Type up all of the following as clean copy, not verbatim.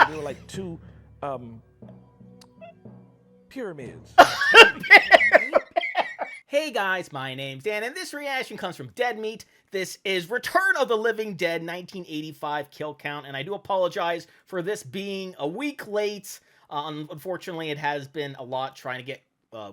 They were like two pyramids. Hey guys, my name's Dan, and this reaction comes from Dead Meat. This is Return of the Living Dead 1985 kill count, and I do apologize for this being a week late. Unfortunately, it has been a lot trying to get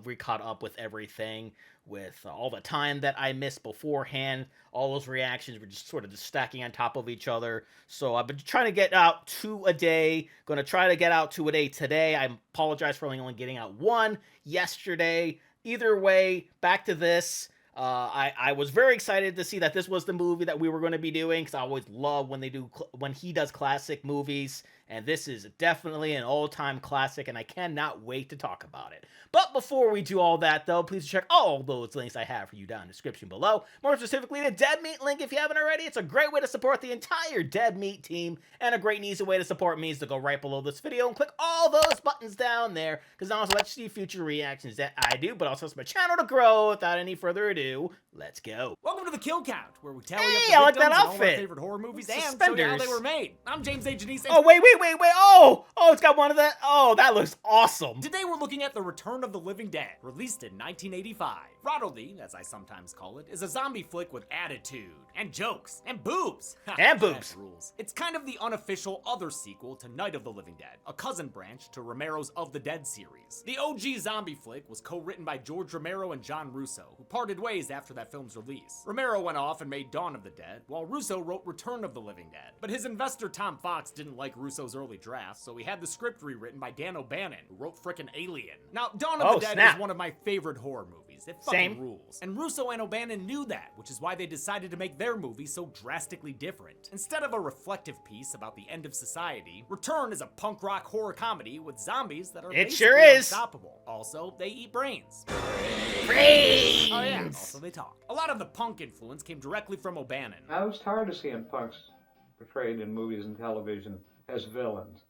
re-caught up with everything, with all the time that I missed beforehand. All those reactions were just sort of just stacking on top of each other. So I've been trying to get out 2 a day. Going to try to get out 2 a day today. I apologize for only getting out 1 yesterday. Either way, back to this. I was very excited to see that this was the movie that we were going to be doing, because I always love when he does classic movies, and this is definitely an all-time classic, and I cannot wait to talk about it. But before we do all that, though, please check all those links I have for you down in the description below. More specifically, the Dead Meat link if you haven't already. It's a great way to support the entire Dead Meat team, and a great and easy way to support me is to go right below this video and click all those buttons down there, because not only lets you see future reactions that I do, but also helps my channel to grow. Without any further ado, let's go. Welcome to the Kill Count, where we tally Hey, up I like the that victims in all outfit. our favorite horror movies and show you how Suspenders. they were made. I'm James A. Janice. Oh, wait. Oh, it's got one of that. Oh, that looks awesome. Today we're looking at The Return of the Living Dead, released in 1985. Fruitless, as I sometimes call it, is a zombie flick with attitude, and jokes, and boobs. And boobs. That rules. It's kind of the unofficial other sequel to Night of the Living Dead, a cousin branch to Romero's Of the Dead series. The OG zombie flick was co-written by George Romero and John Russo, who parted ways after that film's release. Romero went off and made Dawn of the Dead, while Russo wrote Return of the Living Dead. But his investor Tom Fox didn't like Russo's early drafts, so he had the script rewritten by Dan O'Bannon, who wrote frickin' Alien. Now, Dawn of the Dead is one of my favorite horror movies. It fucking rules. And Russo and O'Bannon knew that, which is why they decided to make their movie so drastically different. Instead of a reflective piece about the end of society, Return is a punk rock horror comedy with zombies that are basically unstoppable. Also, they eat brains. Brains! Oh yeah, also they talk. A lot of the punk influence came directly from O'Bannon. I was tired of seeing punks portrayed in movies and television as villains.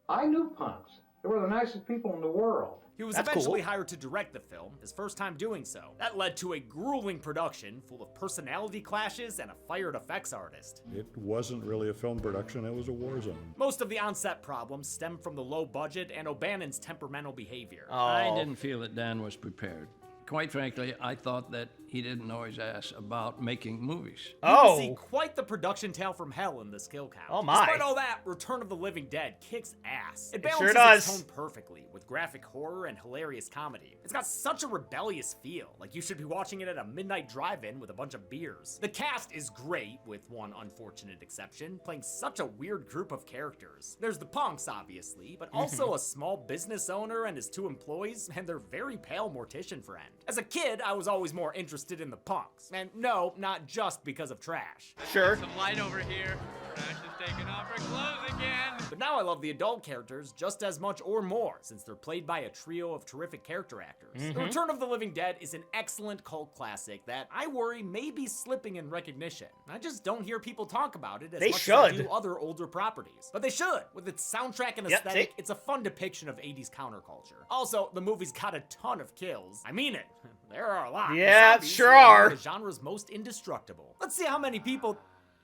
I knew punks. They were the nicest people in the world. He was eventually hired to direct the film, his first time doing so. That led to a grueling production full of personality clashes and a fired effects artist. It wasn't really a film production, it was a war zone. Most of the on-set problems stemmed from the low budget and O'Bannon's temperamental behavior. I didn't feel that Dan was prepared. Quite frankly, I thought that he didn't know his ass about making movies. You can see quite the production tale from hell in this kill count. Oh my. Despite all that, Return of the Living Dead kicks ass. It balances sure does. its tone perfectly with graphic horror and hilarious comedy. It's got such a rebellious feel, like you should be watching it at a midnight drive-in with a bunch of beers. The cast is great, with one unfortunate exception, playing such a weird group of characters. There's the punks, obviously, but also a small business owner and his 2 employees, and their very pale mortician friend. As a kid, I was always more interested in the punks. And no, not just because of trash. Sure. Some light over here. Trash is taking off her clothes again. But now I love the adult characters just as much or more, since they're played by a trio of terrific character actors. The Return of the Living Dead is an excellent cult classic that I worry may be slipping in recognition. I just don't hear people talk about it as much as they do other older properties. But they should. With its soundtrack and aesthetic, it's a fun depiction of 80s counterculture. Also, the movie's got a ton of kills. I mean it. There are a lot. Yeah, Zombies sure are. are. The genre's most indestructible. Let's see how many people...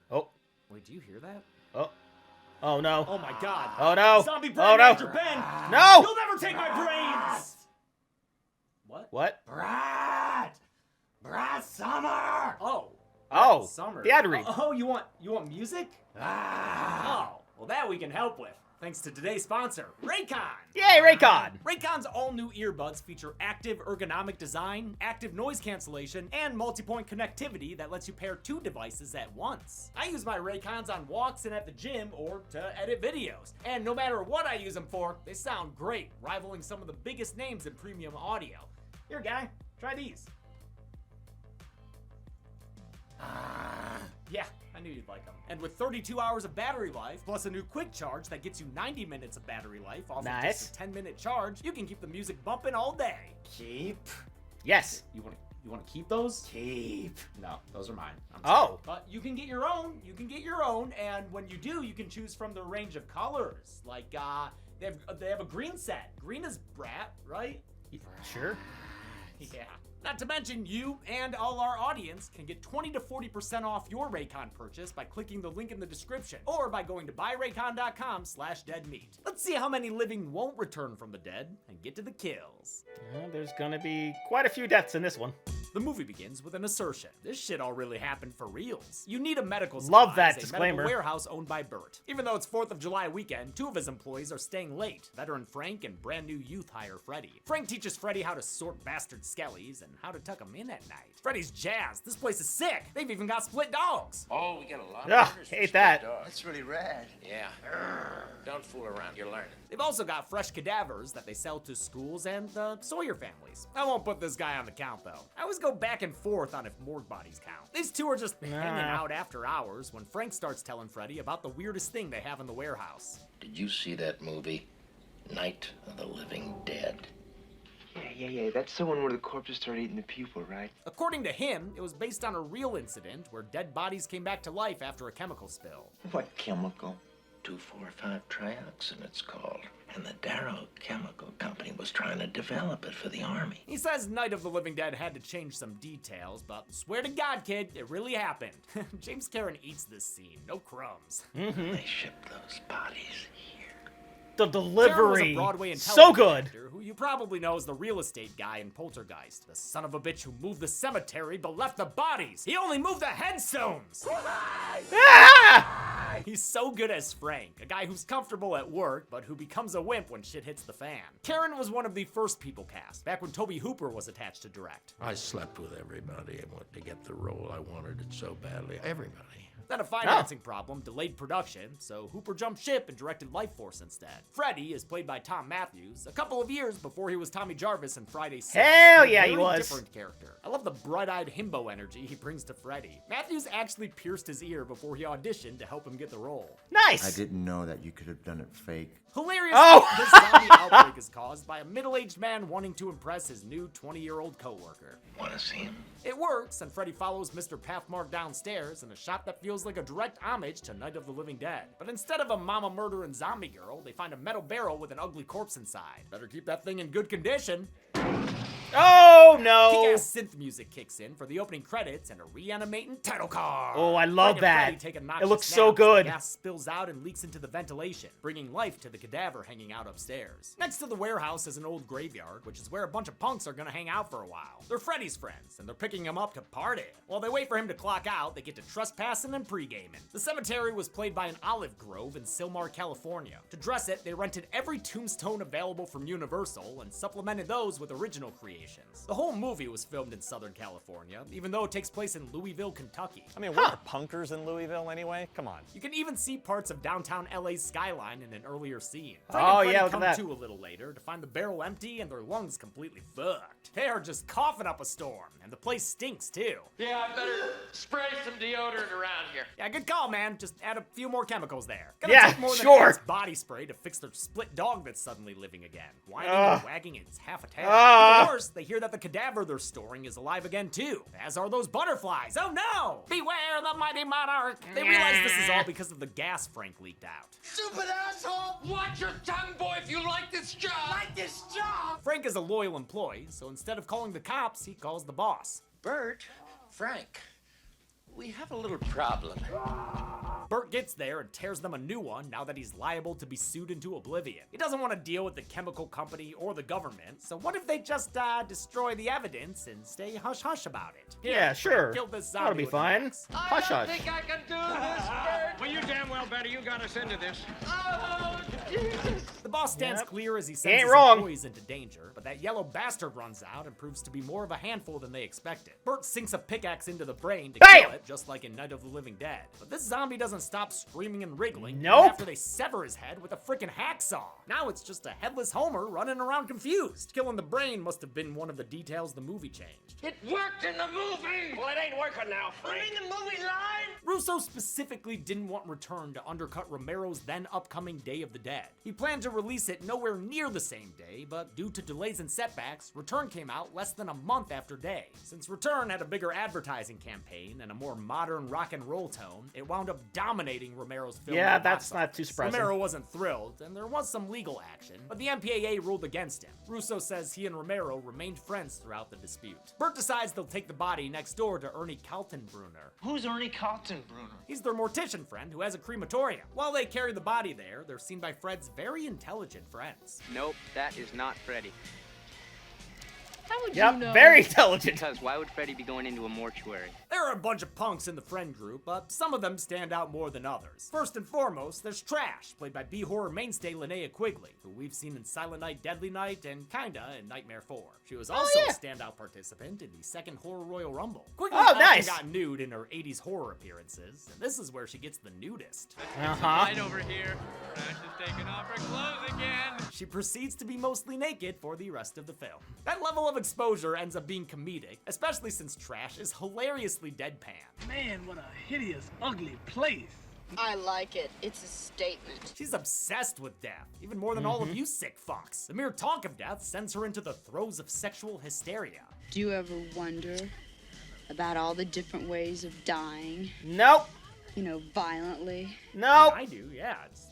Oh. Wait, do you hear that? Oh. Oh no. Oh my god. Oh no. Zombie brain Oh no. After Ben. No. You'll never take my brains. What? What? Brad Summer. Oh. Summer. The ad read. Oh, you want music? Oh, well that we can help with. Thanks to today's sponsor, Raycon. Yay, Raycon. Raycon's all-new earbuds feature active ergonomic design, active noise cancellation, and multi-point connectivity that lets you pair 2 devices at once. I use my Raycons on walks and at the gym or to edit videos. And no matter what I use them for, they sound great, rivaling some of the biggest names in premium audio. Here, guy, try these. Yeah, I knew you'd like them. And with 32 hours of battery life, plus a new quick charge that gets you 90 minutes of battery life off of just a 10-minute charge, you can keep the music bumping all day. Keep? Yes. You want to keep those? Keep. No, those are mine. I'm sorry. Oh. But you can get your own. You can get your own, and when you do, you can choose from the range of colors. Like, they have a green set. Green is brat, right? Sure. Yeah. Not to mention, you and all our audience can get 20 to 40% off your Raycon purchase by clicking the link in the description or by going to buyraycon.com/deadmeat. Let's see how many living won't return from the dead and get to the kills. There's gonna be quite a few deaths in this one. The movie begins with an assertion. This shit all really happened for reals. You need a medical Love that supplies, a disclaimer. medical warehouse owned by Bert. Even though it's 4th of July weekend, 2 of his employees are staying late. Veteran Frank and brand new youth hire Freddy. Frank teaches Freddy how to sort bastard skellies and how to tuck them in at night. Freddy's jazzed. This place is sick. They've even got split dogs. Oh, we got a lot of Ugh, orders for hate split that. dogs. That's really rad. Yeah. Don't fool around. You're learning. They've also got fresh cadavers that they sell to schools and the Sawyer families. I won't put this guy on the count, though. I always go back and forth on if morgue bodies count. These two are just hanging out after hours when Frank starts telling Freddy about the weirdest thing they have in the warehouse. Did you see that movie, Night of the Living Dead? Yeah. That's the one where the corpses start eating the people, right? According to him, it was based on a real incident where dead bodies came back to life after a chemical spill. What chemical? 2,4,5-trioxin, it's called. And the Darrow Chemical Company was trying to develop it for the Army. He says Night of the Living Dead had to change some details, but swear to God, kid, it really happened. James Cameron eats this scene, no crumbs. They shipped those bodies here. The Cameron was a delivery, Broadway and so television good. actor who you probably know as the real estate guy in Poltergeist, the son of a bitch who moved the cemetery but left the bodies. He only moved the headstones. He's so good as Frank, a guy who's comfortable at work, but who becomes a wimp when shit hits the fan. Karen was one of the first people cast, back when Toby Hooper was attached to direct. I slept with everybody. I wanted to get the role. I wanted it so badly. Everybody. Then a financing problem delayed production, so Hooper jumped ship and directed Life Force instead. Freddy is played by Tom Matthews, a couple of years before he was Tommy Jarvis in Friday 6. Hell yeah, A he very was. different character. I love the bright-eyed himbo energy he brings to Freddy. Matthews actually pierced his ear before he auditioned to help him get the role. Nice. I didn't know that you could have done it fake. Hilarious. Oh! This zombie outbreak is caused by a middle-aged man wanting to impress his new 20-year-old coworker. Want to see him? It works, and Freddy follows Mr. Pathmark downstairs in a shot that feels like a direct homage to Night of the Living Dead. But instead of a mama murdering zombie girl, they find a metal barrel with an ugly corpse inside. Better keep that thing in good condition. Oh no. Kick-ass synth music kicks in for the opening credits and a reanimating title card. Oh, I love Frank and that. Freddy take a It noxious looks so nap as the good. Gas spills out and leaks into the ventilation, bringing life to the cadaver hanging out upstairs. Next to the warehouse is an old graveyard, which is where a bunch of punks are gonna hang out for a while. They're Freddy's friends, and they're picking him up to party. While they wait for him to clock out, they get to trespassing and pre-gaming. The cemetery was played by an olive grove in Sylmar, California. To dress it, they rented every tombstone available from Universal and supplemented those with original creations. The whole movie was filmed in Southern California, even though it takes place in Louisville, Kentucky. I mean, we're punkers in Louisville anyway. Come on. You can even see parts of downtown LA's skyline in an earlier scene. Oh, Frank and Freddy yeah, look at come that. to a little later to find the barrel empty and their lungs completely fucked. They are just coughing up a storm, and the place stinks too. Yeah, I better spray some deodorant around here. Yeah, good call, man. Just add a few more chemicals there. Gonna Yeah, take more than sure. Ant's body spray to fix their split dog that's suddenly living again. Whining Ugh. and wagging its half a tail. Ugh. Even worse, they hear that the cadaver they're storing is alive again too, as are those butterflies. Oh no! Beware the mighty monarch! They realize this is all because of the gas Frank leaked out. Stupid asshole! Watch your tongue, boy, if you like this job! Like this job! Frank is a loyal employee, so instead of calling the cops, he calls the boss. Bert, Frank, we have a little problem. Bert gets there and tears them a new one now that he's liable to be sued into oblivion. He doesn't want to deal with the chemical company or the government, so what if they just destroy the evidence and stay hush-hush about it? Here, Yeah, Frank, sure. kill this That'll zombie be with fine. an axe. Hush hush. I can do this, Bert! Well, you damn well better. You got us into this. Oh, Jesus! The boss stands Yep. clear as he He sends ain't his wrong. employees into danger, but that yellow bastard runs out and proves to be more of a handful than they expected. Bert sinks a pickaxe into the brain to Bam! kill it, just like in Night of the Living Dead. But this zombie doesn't stop screaming and wriggling even Nope. after they sever his head with a freaking hacksaw. Now it's just a headless Homer running around confused. Killing the brain must have been one of the details the movie changed. It worked in the movie! Well, it ain't working now, Frank. You mean the movie line? Russo specifically didn't want Return to undercut Romero's then upcoming Day of the Dead. He planned to release release it nowhere near the same day, but due to delays and setbacks, Return came out less than a month after Day. Since Return had a bigger advertising campaign and a more modern rock and roll tone, it wound up dominating Romero's film. Yeah, that's not too surprising. Romero wasn't thrilled, and there was some legal action, but the MPAA ruled against him. Russo says he and Romero remained friends throughout the dispute. Burt decides they'll take the body next door to Ernie Kaltenbrunner. Who's Ernie Kaltenbrunner? He's their mortician friend who has a crematorium. While they carry the body there, they're seen by Fred's very intelligent friends. Nope, that is not Freddy. How would Yep, you know? very intelligent. Because why would Freddy be going into a mortuary? There are a bunch of punks in the friend group, but some of them stand out more than others. First and foremost, there's Trash, played by B-horror mainstay Linnea Quigley, who we've seen in Silent Night, Deadly Night, and kinda in Nightmare 4. She was also a standout participant in the second Horror Royal Rumble. Quigley often got nude in her 80s horror appearances, and this is where she gets the nudist. Right over here. Trash is taking off her clothes again. She proceeds to be mostly naked for the rest of the film. That level of exposure ends up being comedic, especially since Trash is hilariously deadpan. Man, what a hideous, ugly place. I like it. It's a statement. She's obsessed with death, even more than all of you sick fucks. The mere talk of death sends her into the throes of sexual hysteria. Do you ever wonder about all the different ways of dying? Nope. You know, violently? Nope. I do, yeah. It's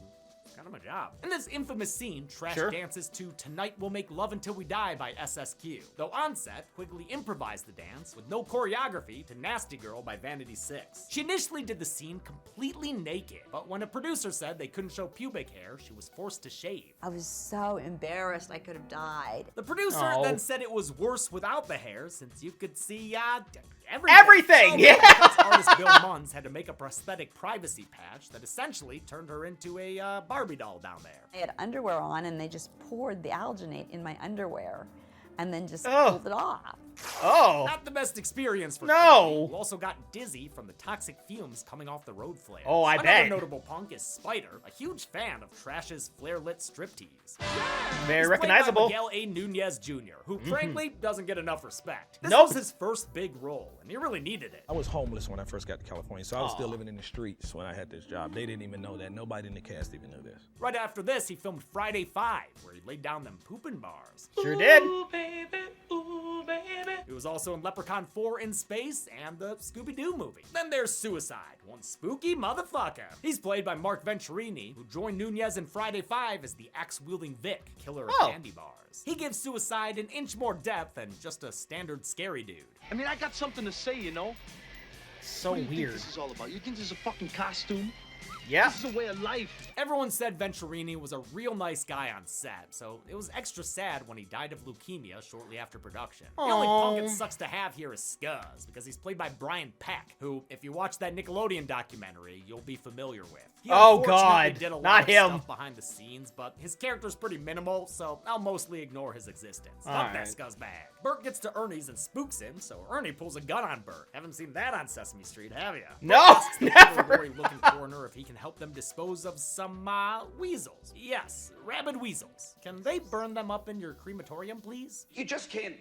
kind of my job. In this infamous scene, Trash Sure. dances to Tonight We'll Make Love Until We Die by SSQ. Though on set, Quigley improvised the dance with no choreography to Nasty Girl by Vanity 6. She initially did the scene completely naked, but when a producer said they couldn't show pubic hair, she was forced to shave. I was so embarrassed I could have died. The producer Oh. then said it was worse without the hair since you could see, Everything, So, yeah. because artist Bill Munns had to make a prosthetic privacy patch that essentially turned her into a Barbie doll down there. I had underwear on and they just poured the alginate in my underwear and then just Oh. pulled it off. Oh. Not the best experience for No. Quigley, who also got dizzy from the toxic fumes coming off the road flares. Oh, I Another bet. notable punk is Spider, a huge fan of Trash's flare-lit striptease. Very He's recognizable. played by Miguel A. Nunez Jr., who frankly doesn't get enough respect. This Nope. was his first big role, and he really needed it. I was homeless when I first got to California, so I was still living in the streets when I had this job. They didn't even know that. Nobody in the cast even knew this. Right after this, he filmed Friday 5, where he laid down them poopin' bars. Sure did. Ooh, baby, ooh, baby. He was also in Leprechaun 4 in Space and the Scooby-Doo movie. Then there's Suicide, one spooky motherfucker. He's played by Mark Venturini, who joined Nunez in Friday 5 as the axe-wielding Vic, killer of candy bars. He gives Suicide an inch more depth than just a standard scary dude. I mean, I got something to say, you know? So what do you weird. think this is all about? You think this is a fucking costume? Yeah. This is a way of life. Everyone said Venturini was a real nice guy on set, so it was extra sad when he died of leukemia shortly after production. The only punk it sucks to have here is Scuzz, because he's played by Brian Peck, who, if you watch that Nickelodeon documentary, you'll be familiar with. He Oh, unfortunately God. did a lot Not of him. stuff behind the scenes, but his character's pretty minimal, so I'll mostly ignore his existence. All Fuck that right. scuzzbag. Burt gets to Ernie's and spooks him, so Ernie pulls a gun on Burt. Haven't seen that on Sesame Street, have ya? No, Burt asks the never. gory-looking coroner if he can help them dispose of some weasels. Yes, rabid weasels. Can they burn them up in your crematorium, please? You just can't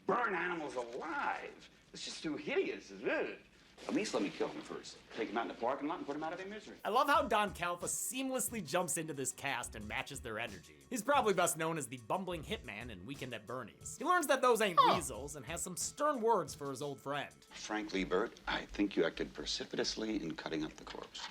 burn animals alive. It's just too hideous, isn't it? At least let me kill them first. Take them out in the parking lot and put them out of their misery. I love how Don Calfa seamlessly jumps into this cast and matches their energy. He's probably best known as the bumbling hitman in Weekend at Bernie's. He learns that those ain't weasels and has some stern words for his old friend. Frankly, Bert, I think you acted precipitously in cutting up the corpse.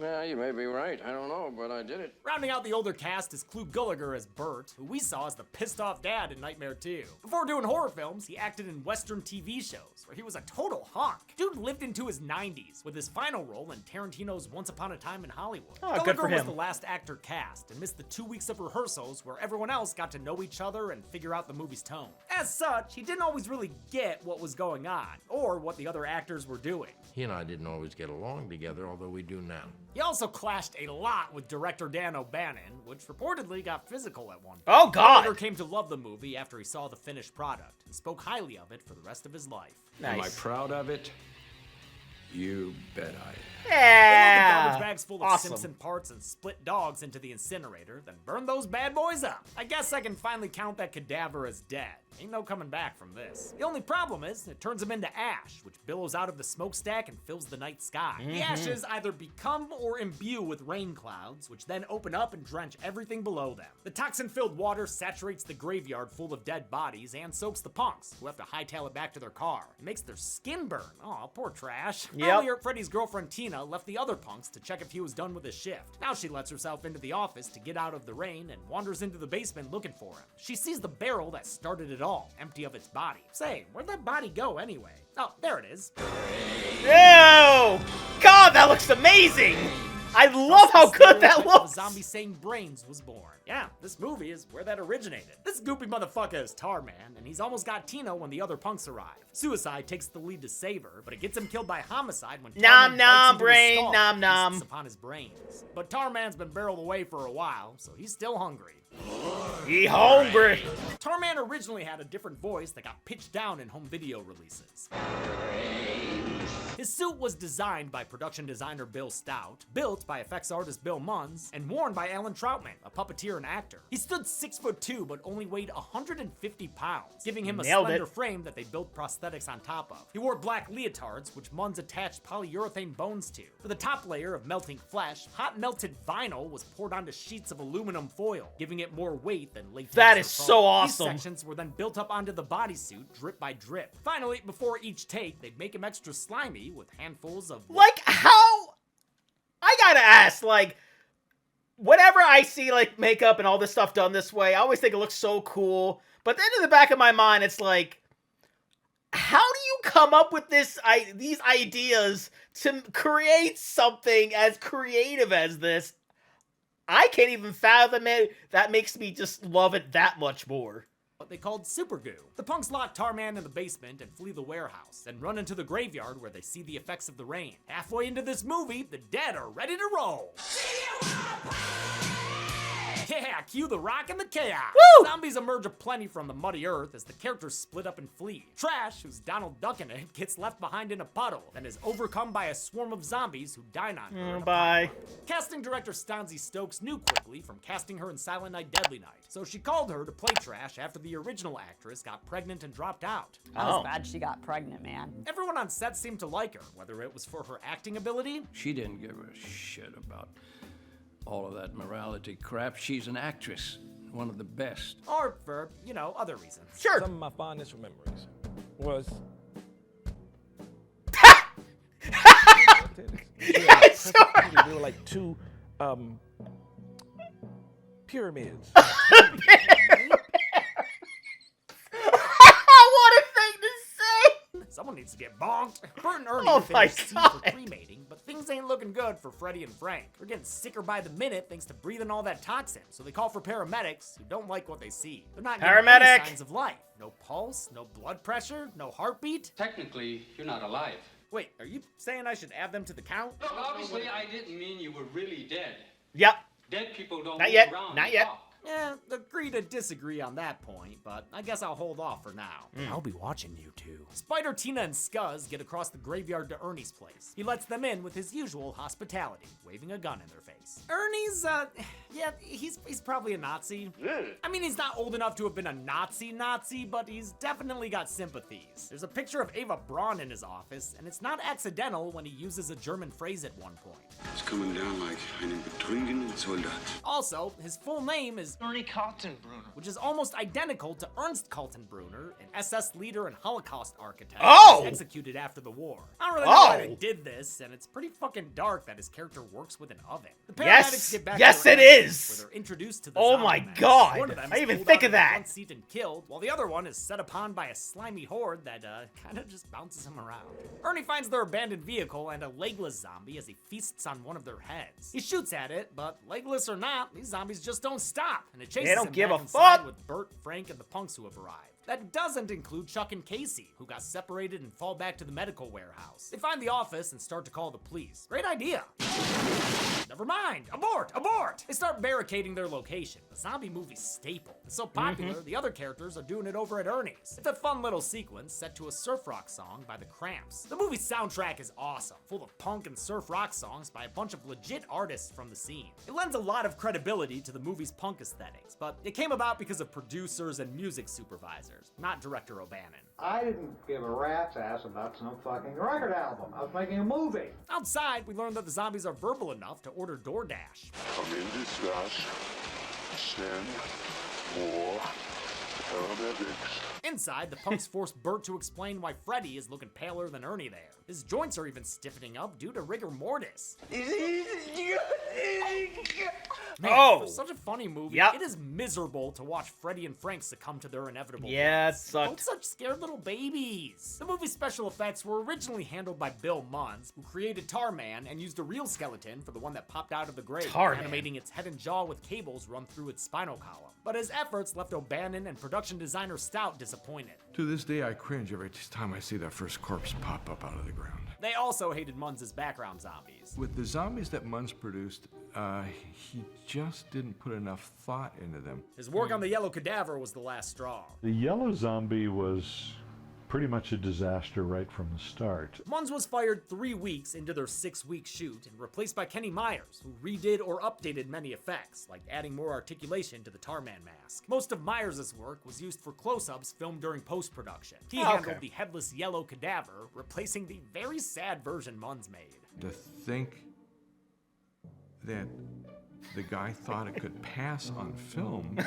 Well, you may be right. I don't know, but I did it. Rounding out the older cast is Clu Gulager as Bert, who we saw as the pissed-off dad in Nightmare 2. Before doing horror films, he acted in Western TV shows, where he was a total hunk. Dude lived into his 90s, with his final role in Tarantino's Once Upon a Time in Hollywood. Oh, good for Gulager was him. the last actor cast, and missed the 2 weeks of rehearsals where everyone else got to know each other and figure out the movie's tone. As such, he didn't always really get what was going on, or what the other actors were doing. He and I didn't always get along together, although we do now. He also clashed a lot with director Dan O'Bannon, which reportedly got physical at one point. Oh, God. Gallagher came to love the movie after he saw the finished product and spoke highly of it for the rest of his life. Am I proud of it? You bet I am. They love the Yeah. garbage bags full of Awesome. Simpson parts and split dogs into the incinerator, then burn those bad boys up. I guess I can finally count that cadaver as dead. Ain't no coming back from this. The only problem is, it turns him into ash, which billows out of the smokestack and fills the night sky. The ashes either become or imbue with rain clouds, which then open up and drench everything below them. The toxin-filled water saturates the graveyard full of dead bodies and soaks the punks, who have to hightail it back to their car. It makes their skin burn. Oh, poor trash. Yep. Earlier, Freddy's girlfriend Tina left the other punks to check if he was done with his shift. Now she lets herself into the office to get out of the rain and wanders into the basement looking for him. She sees the barrel that started it all, empty of its body. Say, where'd that body go anyway? Oh, there it is. Ew! God, that looks amazing! I love how good that looks! Zombie saying brains was born. Yeah, this movie is where that originated. This goopy motherfucker is Tarman, and he's almost got Tina when the other punks arrive. Suicide takes the lead to save her, but it gets him killed by Homicide when Nom Tarman nom, bites into his brain, skull nom and nom. feasts upon his brains. But Tarman's been barreled away for a while, so he's still hungry. He hungry. Tarman originally had a different voice that got pitched down in home video releases. His suit was designed by production designer Bill Stout, built by effects artist Bill Munns, and worn by Alan Troutman, a puppeteer and actor. He stood 6'2", but only weighed 150 pounds, giving him a slender frame that they built prosthetics on top of. He wore black leotards, which Munns attached polyurethane bones to. For the top layer of melting flesh, hot melted vinyl was poured onto sheets of aluminum foil, giving it more weight than latex. That or is foam. so awesome. These sections were then built up onto the bodysuit, drip by drip. Finally, before each take, they'd make him extra slimy with handfuls of... Like, how? I gotta ask, like, whenever I see, like, makeup and all this stuff done this way, I always think it looks so cool. But then in the back of my mind, it's like, how do you come up with these ideas to create something as creative as this? I can't even fathom it. That makes me just love it that much more. What they called super goo. The punks lock Tarman in the basement and flee the warehouse, then run into the graveyard where they see the effects of the rain. Halfway into this movie, the dead are ready to roll. Yeah, cue the rock and the chaos. Woo! Zombies emerge aplenty from the muddy earth as the characters split up and flee. Trash, who's Donald Duck in it, gets left behind in a puddle, then is overcome by a swarm of zombies who dine on her. Bye. Casting director Stanzi Stokes knew quickly from casting her in Silent Night, Deadly Night, so she called her to play Trash after the original actress got pregnant and dropped out. I was bad she got pregnant, man. Everyone on set seemed to like her, whether it was for her acting ability. She didn't give a shit about all of that morality crap. She's an actress, one of the best. Or for, you know, other reasons. Sure. Some of my fondest memories was... They were like two pyramids. What a thing to say! Someone needs to get bonked. Bert and Ernie Oh my finished C God. for cremating, but things ain't looking good for Freddy and Frank. They're getting sicker by the minute thanks to breathing all that toxin, so they call for paramedics who don't like what they see. They're not getting Paramedic! any signs of life. No pulse, no blood pressure, no heartbeat. Technically, you're not alive. Wait, are you saying I should add them to the count? Look, obviously, I didn't mean you were really dead. Yep. Dead people don't Not move yet. around Not and yet. talk. Yeah, agree to disagree on that point, but I guess I'll hold off for now. I'll be watching you two. Spider, Tina, and Scuzz get across the graveyard to Ernie's place. He lets them in with his usual hospitality, waving a gun in their face. Ernie's, yeah, he's probably a Nazi. I mean, he's not old enough to have been a Nazi, but he's definitely got sympathies. There's a picture of Eva Braun in his office, and it's not accidental when he uses a German phrase at one point. It's coming down like einen betrunkenen Soldat. Also, his full name is Ernie Kaltenbrunner, which is almost identical to Ernst Kaltenbrunner, an SS leader and Holocaust architect Oh! who was executed after the war. I don't really know why they did this, and it's pretty fucking dark that his character works with an oven. The paramedics Yes! get back Yes, to their it entrance, is! where they're introduced to the Oh zombie my mess. God! One of them I is even pulled think out of the that. front seat and killed, while the other one is set upon by a slimy horde that kind of just bounces him around. Ernie finds their abandoned vehicle and a legless zombie as he feasts on one of their heads. He shoots at it, but legless or not, these zombies just don't stop, and it chases They don't him give back a inside fuck. with Bert, Frank, and the punks who have arrived. That doesn't include Chuck and Casey, who got separated and fall back to the medical warehouse. They find the office and start to call the police. Great idea. Never mind. Abort! Abort! They start barricading their location. The zombie movie staple. It's so popular, the other characters are doing it over at Ernie's. It's a fun little sequence set to a surf rock song by the Cramps. The movie's soundtrack is awesome, full of punk and surf rock songs by a bunch of legit artists from the scene. It lends a lot of credibility to the movie's punk aesthetics, but it came about because of producers and music supervisors, not director O'Bannon. I didn't give a rat's ass about some fucking record album. I was making a movie. Outside, we learned that the zombies are verbal enough to order DoorDash. I'm in distress. Send more paramedics. Inside, the punks force Bert to explain why Freddy is looking paler than Ernie there. His joints are even stiffening up due to rigor mortis. Man, for such a funny movie, it is miserable to watch Freddy and Frank succumb to their inevitable it deaths. sucked. Both such scared little babies. The movie's special effects were originally handled by Bill Munns, who created Tarman and used a real skeleton for the one that popped out of the grave, animating its head and jaw with cables run through its spinal column. But his efforts left O'Bannon and production designer Stout disappointed. To this day, I cringe every time I see that first corpse pop up out of the ground. They also hated Munns' background zombies. With the zombies that Munns produced, he just didn't put enough thought into them. His work on the Yellow Cadaver was the last straw. The yellow zombie was pretty much a disaster right from the start. Munns was fired 3 weeks into their 6-week shoot and replaced by Kenny Myers, who redid or updated many effects, like adding more articulation to the Tarman mask. Most of Myers' work was used for close-ups filmed during post-production. He handled the headless Yellow Cadaver, replacing the very sad version Munns made. To think that the guy thought it could pass on film,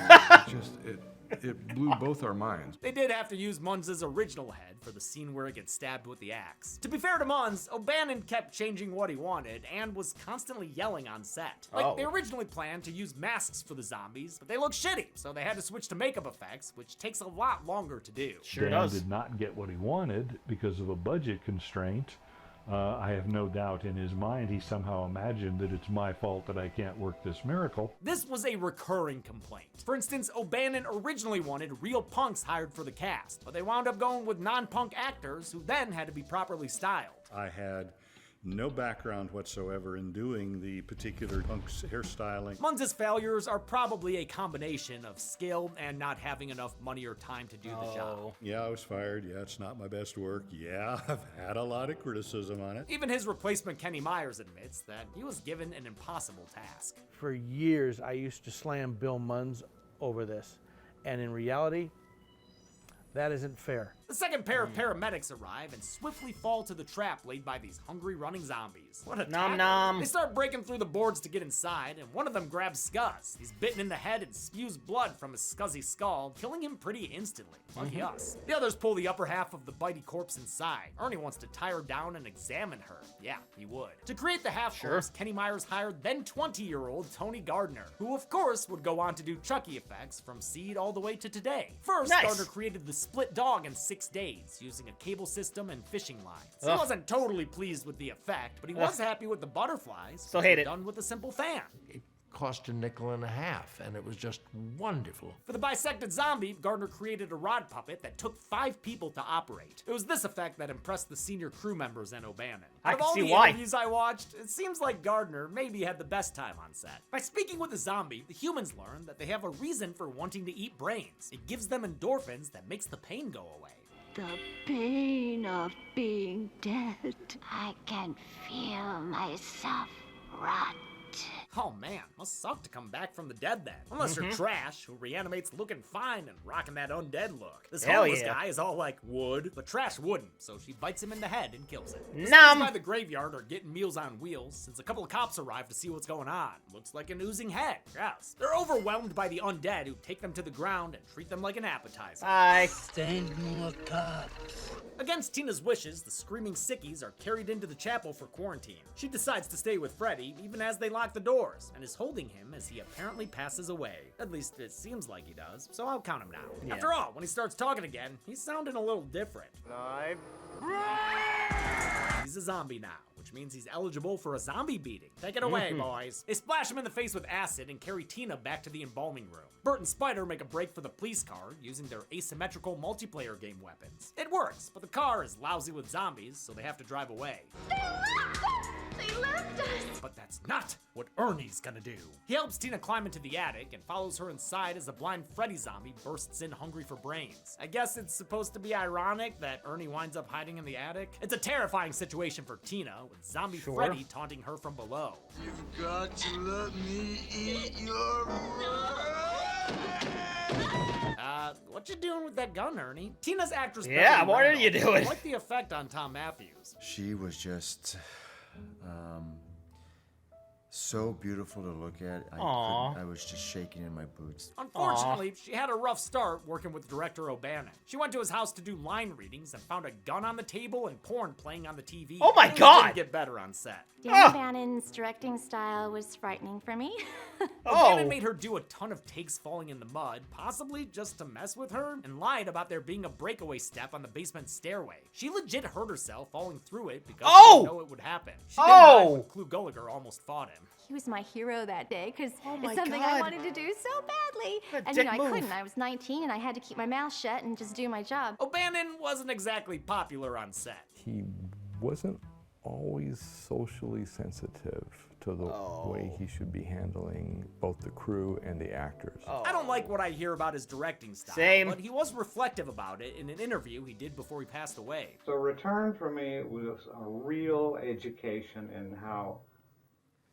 it blew both our minds. They did have to use Munns' original head for the scene where it gets stabbed with the axe. To be fair to Munns, O'Bannon kept changing what he wanted and was constantly yelling on set. They originally planned to use masks for the zombies, but they look shitty, so they had to switch to makeup effects, which takes a lot longer to do. Dan did not get what he wanted because of a budget constraint. I have no doubt in his mind he somehow imagined that it's my fault that I can't work this miracle. This was a recurring complaint. For instance, O'Bannon originally wanted real punks hired for the cast, but they wound up going with non-punk actors who then had to be properly styled. I had no background whatsoever in doing the particular punk's hairstyling. Munns' failures are probably a combination of skill and not having enough money or time to do the job. Yeah, I was fired. Yeah, it's not my best work. Yeah, I've had a lot of criticism on it. Even his replacement Kenny Myers admits that he was given an impossible task. For years, I used to slam Bill Munns over this, and in reality, that isn't fair. The second pair of paramedics arrive and swiftly fall to the trap laid by these hungry running zombies. What a Nom nom. They start breaking through the boards to get inside, and one of them grabs Scuzz. He's bitten in the head and spews blood from his scuzzy skull, killing him pretty instantly. Lucky us. The others pull the upper half of the bitey corpse inside. Ernie wants to tie her down and examine her. Yeah, he would. To create the half corpse, Kenny Myers hired then 20-year-old Tony Gardner, who of course would go on to do Chucky effects from Seed all the way to today. First, Gardner created the split dog in 6 days using a cable system and fishing lines. He wasn't totally pleased with the effect, but he was happy with the butterflies. Still hate it. Done with a simple fan. It cost $0.50, and it was just wonderful. For the bisected zombie, Gardner created a rod puppet that took 5 people to operate. It was this effect that impressed the senior crew members and O'Bannon. Out of all the interviews I watched, it seems like Gardner maybe had the best time on set. By speaking with the zombie, the humans learn that they have a reason for wanting to eat brains. It gives them endorphins that makes the pain go away. The pain of being dead. I can feel myself rot. Oh man, must suck to come back from the dead then. Unless you're Trash, who reanimates looking fine and rocking that undead look. This homeless guy is all like, would, but Trash wouldn't, so she bites him in the head and kills him. The zombies by the graveyard are getting meals on wheels since a couple of cops arrive to see what's going on. Looks like an oozing head, yes. They're overwhelmed by the undead who take them to the ground and treat them like an appetizer. Send more cops. Against Tina's wishes, the screaming sickies are carried into the chapel for quarantine. She decides to stay with Freddy, even as they lock the doors, and is holding him as he apparently passes away. At least it seems like he does, so I'll count him now. After all, when he starts talking again, he's sounding a little different. He's a zombie now, which means he's eligible for a zombie beating. Take it away, boys. They splash him in the face with acid and carry Tina back to the embalming room. Bert and Spider make a break for the police car using their asymmetrical multiplayer game weapons. It works, but the car is lousy with zombies, so they have to drive away. They left us! But that's not what Ernie's gonna do. He helps Tina climb into the attic and follows her inside as a blind Freddy zombie bursts in hungry for brains. I guess it's supposed to be ironic that Ernie winds up hiding in the attic. It's a terrifying situation for Tina, with zombie Freddy taunting her from below. You've got to let me eat your What you doing with that gun, Ernie? Tina's actress Yeah, Beverly what are Randall you doing? Quite the effect on Tom Matthews. She was just so beautiful to look at. I was just shaking in my boots. Unfortunately, she had a rough start working with director O'Bannon. She went to his house to do line readings and found a gun on the table and porn playing on the TV. Oh my Things God! didn't get better on set. Dan O'Bannon's directing style was frightening for me. O'Bannon made her do a ton of takes falling in the mud, possibly just to mess with her, and lied about there being a breakaway step on the basement stairway. She legit hurt herself falling through it because she didn't know it would happen. She didn't die when Clu Gulliger almost fought him. He was my hero that day because my it's something I God. wanted to do so badly. What a And dick I move. couldn't. I was 19 and I had to keep my mouth shut and just do my job. O'Bannon wasn't exactly popular on set. He wasn't always socially sensitive to the way he should be handling both the crew and the actors. I don't like what I hear about his directing style, Same. but he was reflective about it in an interview he did before he passed away. So Return for me was a real education in how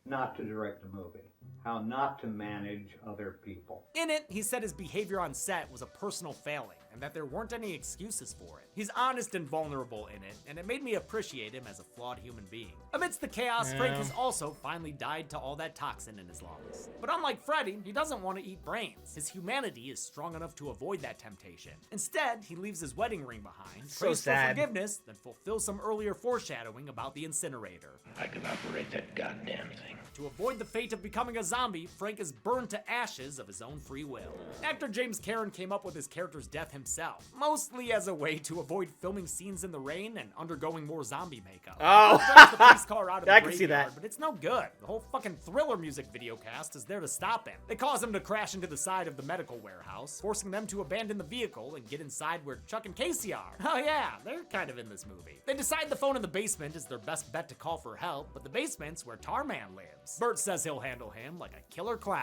not to direct a movie, how not to manage other people. In it, he said his behavior on set was a personal failing, and that there weren't any excuses for it. He's honest and vulnerable in it, and it made me appreciate him as a flawed human being. Amidst the chaos, Frank has also finally died to all that toxin in his lungs. But unlike Freddy, he doesn't want to eat brains. His humanity is strong enough to avoid that temptation. Instead, he leaves his wedding ring behind, So prays for sad. forgiveness, then fulfills some earlier foreshadowing about the incinerator. I can operate that goddamn thing. To avoid the fate of becoming a zombie, Frank is burned to ashes of his own free will. Actor James Caron came up with his character's death himself, mostly as a way to avoid filming scenes in the rain and undergoing more zombie makeup. Oh. He drives the police car out of the I can see graveyard, that. but it's no good. The whole fucking Thriller music video cast is there to stop him. They cause him to crash into the side of the medical warehouse, forcing them to abandon the vehicle and get inside where Chuck and Casey are. Oh yeah, they're kind of in this movie. They decide the phone in the basement is their best bet to call for help, but the basement's where Tarman lives. Bert says he'll handle him like a killer clown.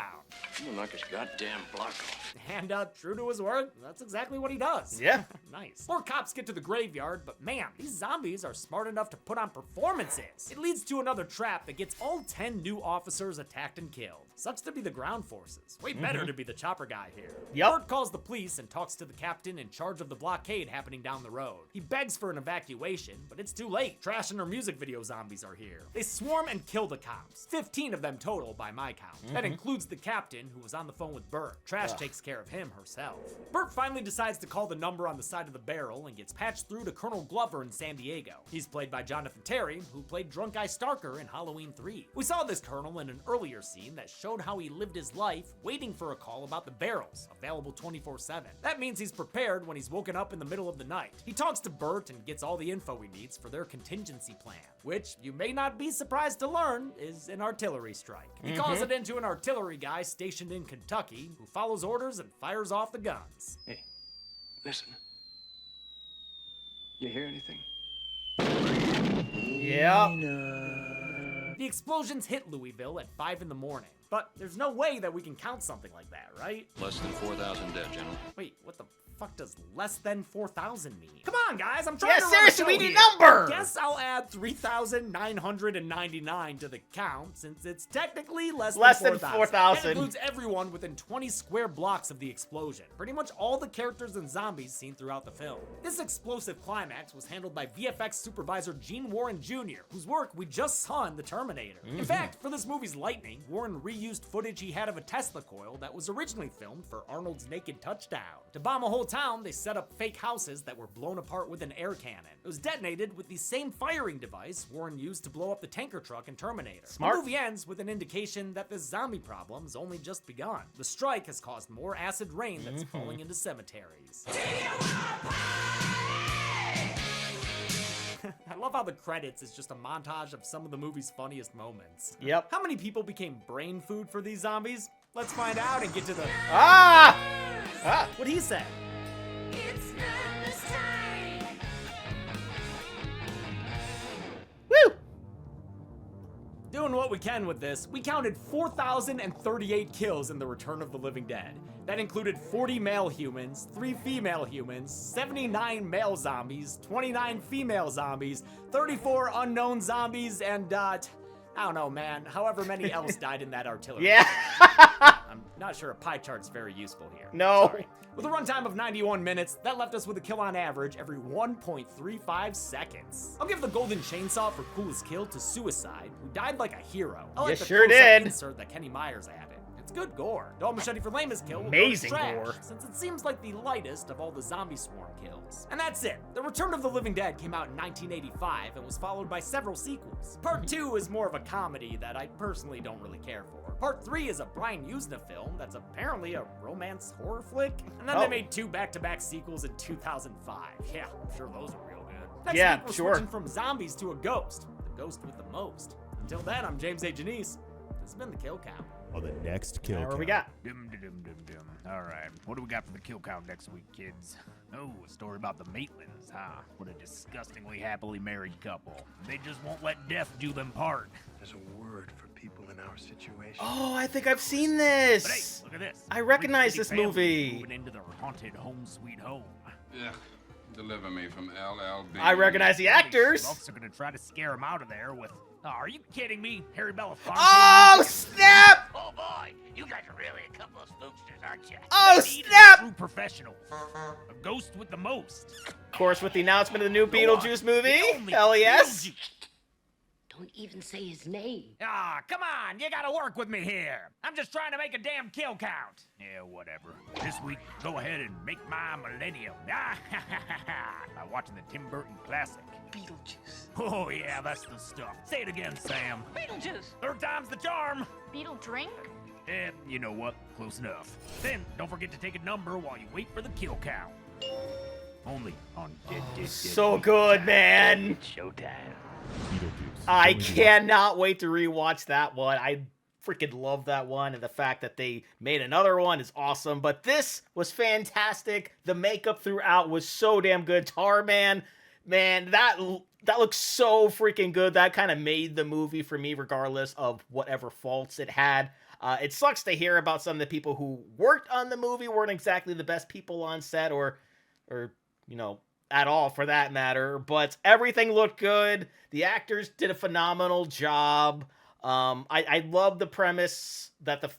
I'm gonna knock his goddamn block off. And true to his word, that's exactly what he does. Yeah. Nice. More cops get to the graveyard, but man, these zombies are smart enough to put on performances. It leads to another trap that gets all 10 new officers attacked and killed. Sucks to be the ground forces. Way better to be the chopper guy here. Yep. Bert calls the police and talks to the captain in charge of the blockade happening down the road. He begs for an evacuation, but it's too late. Trash and her music video zombies are here. They swarm and kill the cops. 15 of them total by my count. That includes the captain who was on the phone with Bert. Trash takes care of him herself. Bert finally decides to call the number on the side of the barrel and gets patched through to Colonel Glover in San Diego. He's played by Jonathan Terry, who played Drunk Guy Starker in Halloween 3. We saw this colonel in an earlier scene that showed how he lived his life waiting for a call about the barrels, available 24/7. That means he's prepared when he's woken up in the middle of the night. He talks to Bert and gets all the info he needs for their contingency plan, which you may not be surprised to learn is an artillery strike. He calls it into an artillery guy stationed in Kentucky who follows orders and fires off the guns. Hey, listen. You hear anything? Yep. The explosions hit Louisville at 5 in the morning, but there's no way that we can count something like that, right? Less than 4,000 dead, General. Wait, what the fuck does less than 4,000 mean? Come on, guys, I'm trying Yeah, to run seriously, a we show need here. number. Guess I'll add 3,999 to the count, since it's technically less than 4,000. That includes everyone within 20 square blocks of the explosion. Pretty much all the characters and zombies seen throughout the film. This explosive climax was handled by VFX supervisor Gene Warren Jr., whose work we just saw in The Terminator. In fact, for this movie's lightning, Warren reused footage he had of a Tesla coil that was originally filmed for Arnold's Naked Touchdown. To bomb a whole town, they set up fake houses that were blown apart with an air cannon. It was detonated with the same firing device Warren used to blow up the tanker truck in Terminator. Smart. The movie ends with an indication that this zombie problem's only just begun. The strike has caused more acid rain that's falling into cemeteries. I love how the credits is just a montage of some of the movie's funniest moments. Yep. How many people became brain food for these zombies? Let's find out and get to the... What he said. It's madness time. Woo! Doing what we can with this, we counted 4,038 kills in The Return of the Living Dead. That included 40 male humans, 3 female humans, 79 male zombies, 29 female zombies, 34 unknown zombies, and, I don't know, man, however many else died in that artillery. Yeah. I'm not sure a pie chart's very useful here. No. Sorry. With a runtime of 91 minutes, that left us with a kill on average every 1.35 seconds. I'll give the golden chainsaw for coolest kill to Suicide, who died like a hero. I like You the sure close-up did. insert that Kenny Myers added. It's good gore. Dual machete for lamest kill will Amazing go to trash, gore. since it seems like the lightest of all the zombie swarm kills. And that's it. The Return of the Living Dead came out in 1985 and was followed by several sequels. Part 2 is more of a comedy that I personally don't really care for. Part 3 is a Brian Usna film that's apparently a romance horror flick. And then they made 2 back-to-back sequels in 2005. Yeah, I'm sure those are real good. Next week we're switching from zombies to a ghost. The ghost with the most. Until then, I'm James A. Janice. This has been the Kill Count. On the next kill What count. we got? All right, what do we got for the kill count next week, kids? Oh, a story about the Maitlands, huh? What a disgustingly happily married couple. They just won't let death do them part. There's a word for people in our situation. Oh, I think I've seen this. But hey, look at this. I recognize Rich this city family movie. Moving into their haunted home sweet home. Yeah, deliver me from LLB. I recognize the actors. Folks are gonna try to scare him out of there with. Oh, are you kidding me? Harry Belafonte? Oh, snap! Oh boy, you guys are really a couple of spooksters, aren't you? Oh, They need snap! a true professional. A ghost with the most. Of course, with the announcement of the new Beetlejuice movie. The only Hell yes. Beetlejuice. Don't even say his name. Ah, come on, you gotta work with me here. I'm just trying to make a damn kill count. Yeah, whatever. This week, go ahead and make my millennium. By watching the Tim Burton classic. Beetlejuice. Oh yeah, that's the stuff. Say it again, Sam. Beetlejuice. Third time's the charm. Beetle drink? You know what? Close enough. Then, don't forget to take a number while you wait for the kill count. Only on Dead. So good, man. Showtime. I cannot wait to rewatch that one. I freaking love that one, and the fact that they made another one is awesome. But this was fantastic. The makeup throughout was so damn good. Tarman, man, that looks so freaking good. That kind of made the movie for me, regardless of whatever faults it had. It sucks to hear about some of the people who worked on the movie weren't exactly the best people on set, or you know, at all for that matter, but everything looked good. The actors did a phenomenal job. I love the premise that the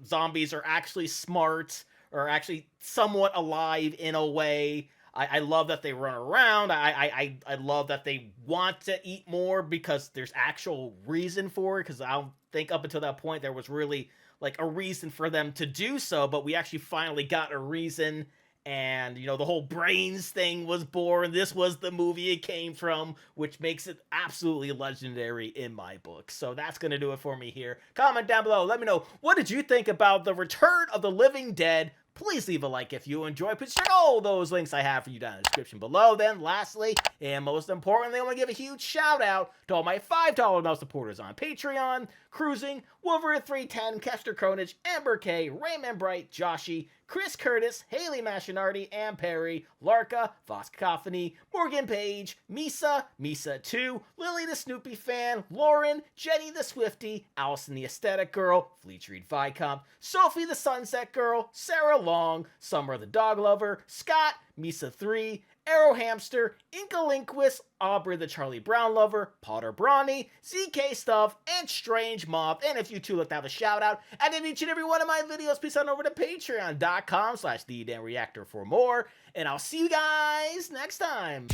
zombies are actually smart, or actually somewhat alive in a way. I love that they run around. I love that they want to eat more because there's actual reason for it, because I don't think up until that point there was really like a reason for them to do so, but we actually finally got a reason. And, you know, the whole brains thing was born. This was the movie it came from, which makes it absolutely legendary in my book. So that's going to do it for me here. Comment down below. Let me know, what did you think about The Return of the Living Dead? Please leave a like if you enjoy. Please check all those links I have for you down in the description below. Then, lastly, and most importantly, I want to give a huge shout out to all my $5 now supporters on Patreon: Cruising, Wolverine310, Kester Kronich, Amber K, Raymond Bright, Joshy, Chris Curtis, Haley Machinardi, Ann Perry, Larka, Voss Cacophony, Morgan Page, Misa2, Lily the Snoopy Fan, Lauren, Jenny the Swifty, Allison the Aesthetic Girl, Fleet Street Vicomp, Sophie the Sunset Girl, Sarah Long, Summer the Dog Lover, Scott, Misa3, Arrow Hamster, Inca Linquist, Aubrey the Charlie Brown Lover, Potter Brawny, ZK Stuff, and Strange Mob. And if you too look to have a shout out, and in each and every one of my videos, please head over to patreon.com/TheDamnReactor for more. And I'll see you guys next time.